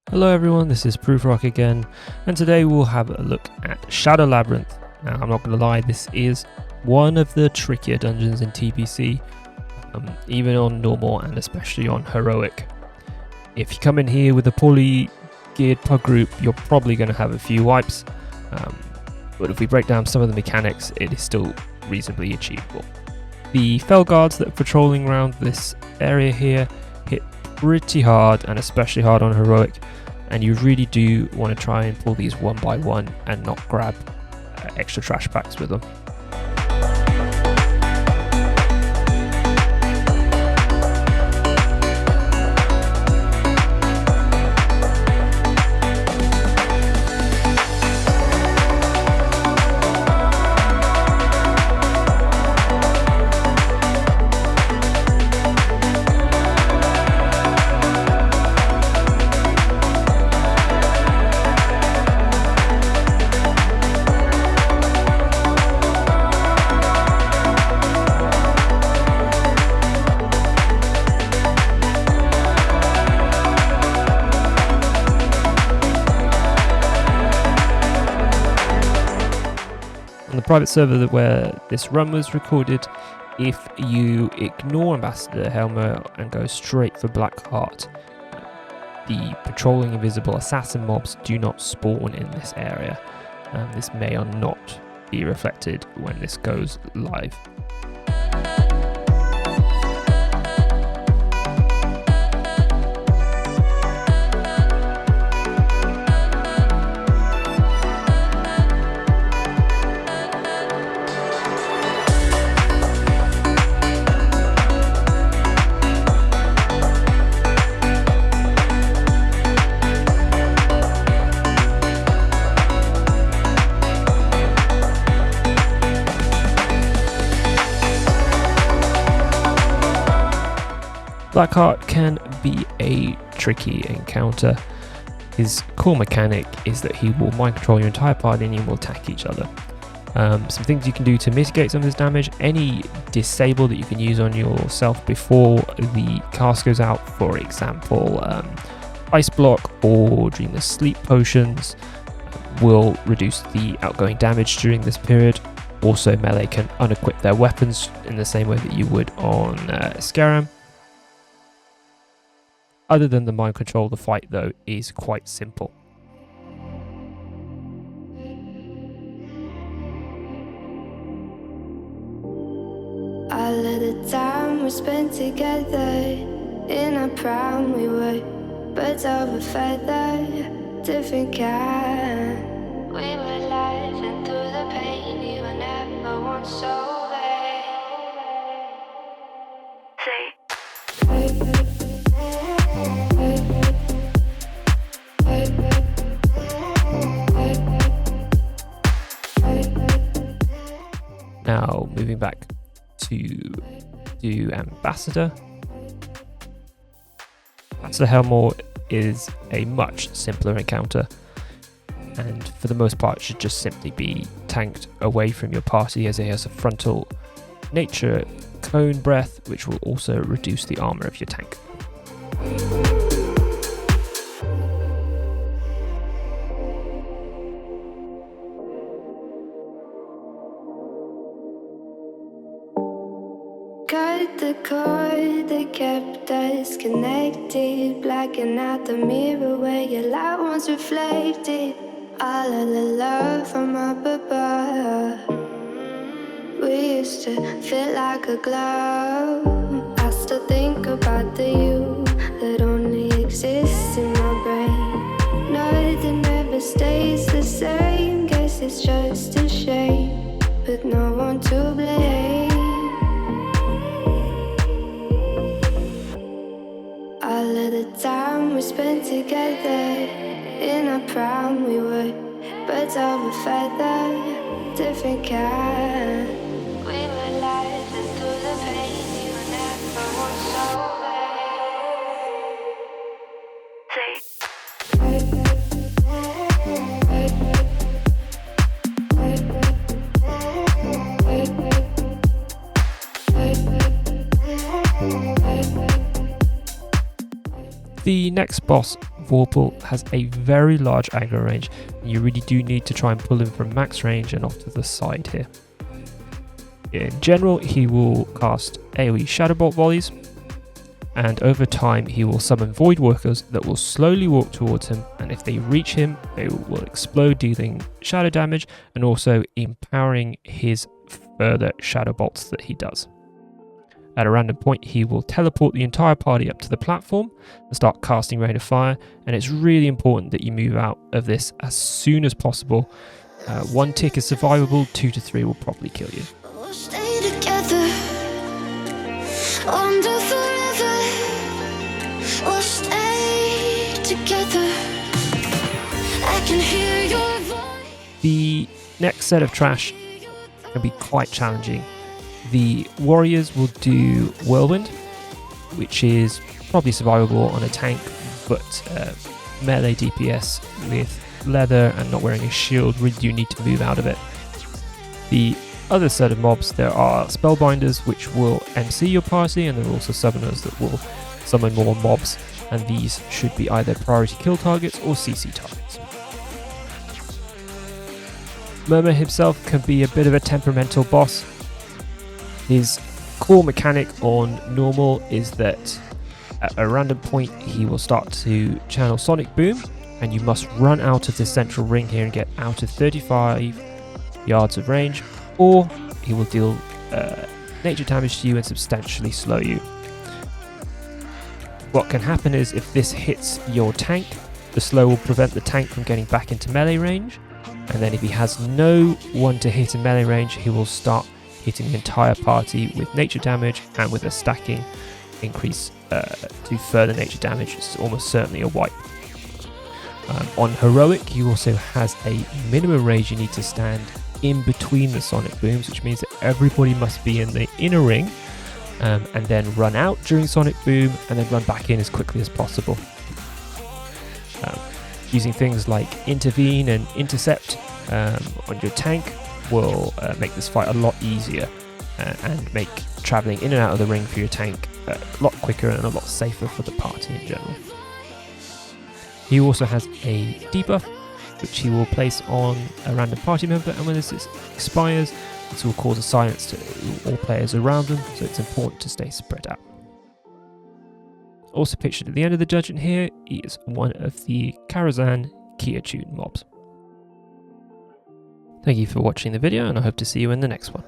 Hello everyone, this is Prufrock again, and today we'll have a look at Shadow Labyrinth. Now, I'm not going to lie, this is one of the trickier dungeons in TBC, even on normal and especially on heroic. If you come in here with a poorly geared pug group, you're probably going to have a few wipes, but if we break down some of the mechanics, it is still reasonably achievable. The Fel guards that are patrolling around this area here hit pretty hard, and especially hard on heroic, and you really do want to try and pull these one by one and not grab extra trash packs with them. On the private server where this run was recorded, if you ignore Ambassador Hellmaw and go straight for Blackheart, the patrolling invisible assassin mobs do not spawn in this area. This may or not be reflected when this goes live. Blackheart can be a tricky encounter. His core mechanic is that he will mind control your entire party and you will attack each other. Some things you can do to mitigate some of this damage: any disable that you can use on yourself before the cast goes out, for example Ice Block or Dreamless Sleep Potions, will reduce the outgoing damage during this period. Also, melee can unequip their weapons in the same way that you would on Scaram. Other than the mind control, the fight though is quite simple. All of the time we spent together, in our prime we were birds of a feather, different kind. We were laughing through the pain, you were never once over. Say. Now moving back to Ambassador. Ambassador Hellmaw is a much simpler encounter, and for the most part should just simply be tanked away from your party, as it has a frontal nature cone breath, which will also reduce the armor of your tank. Cut the cord that kept us connected, blacking out the mirror where your light once reflected. All of the love from up above, we used to feel like a glove. I still think about the you that only exists in my brain. Nothing ever stays the same, guess it's just a shame, with no one to blame. All of the time we spent together, in our prime we were birds of a feather, different kind. We were laughing through the pain, you were never once over. Say. The next boss, Vorpil has a very large aggro range, and you really do need to try and pull him from max range and off to the side here. In general, he will cast AoE Shadow Bolt volleys, and over time he will summon Void Workers that will slowly walk towards him, and if they reach him, they will explode, dealing shadow damage and also empowering his further Shadow Bolts that he does. At a random point, he will teleport the entire party up to the platform and start casting Rain of Fire, and it's really important that you move out of this as soon as possible. 1 tick is survivable, 2 to 3 will probably kill you. We'll stay together under forever. We'll stay together. I can hear your voice. The next set of trash can be quite challenging. The warriors will do Whirlwind, which is probably survivable on a tank, but melee DPS with leather and not wearing a shield really do need to move out of it. The other set of mobs, there are Spellbinders, which will MC your party, and there are also Summoners that will summon more mobs, and these should be either priority kill targets or CC targets. Murmur himself can be a bit of a temperamental boss. His core mechanic on normal is that at a random point he will start to channel Sonic Boom, and you must run out of the central ring here and get out of 35 yards of range, or he will deal nature damage to you and substantially slow you. What can happen is if this hits your tank, the slow will prevent the tank from getting back into melee range, and then if he has no one to hit in melee range, he will start hitting the entire party with nature damage, and with a stacking increase to further nature damage, it's almost certainly a wipe. On Heroic, he also has a minimum range you need to stand in between the Sonic Booms, which means that everybody must be in the inner ring and then run out during Sonic Boom and then run back in as quickly as possible. Using things like Intervene and Intercept on your tank will make this fight a lot easier and make travelling in and out of the ring for your tank a lot quicker and a lot safer for the party in general. He also has a debuff, which he will place on a random party member, and when this expires, this will cause a silence to all players around them, so it's important to stay spread out. Also pictured at the end of the dungeon here is one of the Karazhan Kia-Tune mobs. Thank you for watching the video, and I hope to see you in the next one.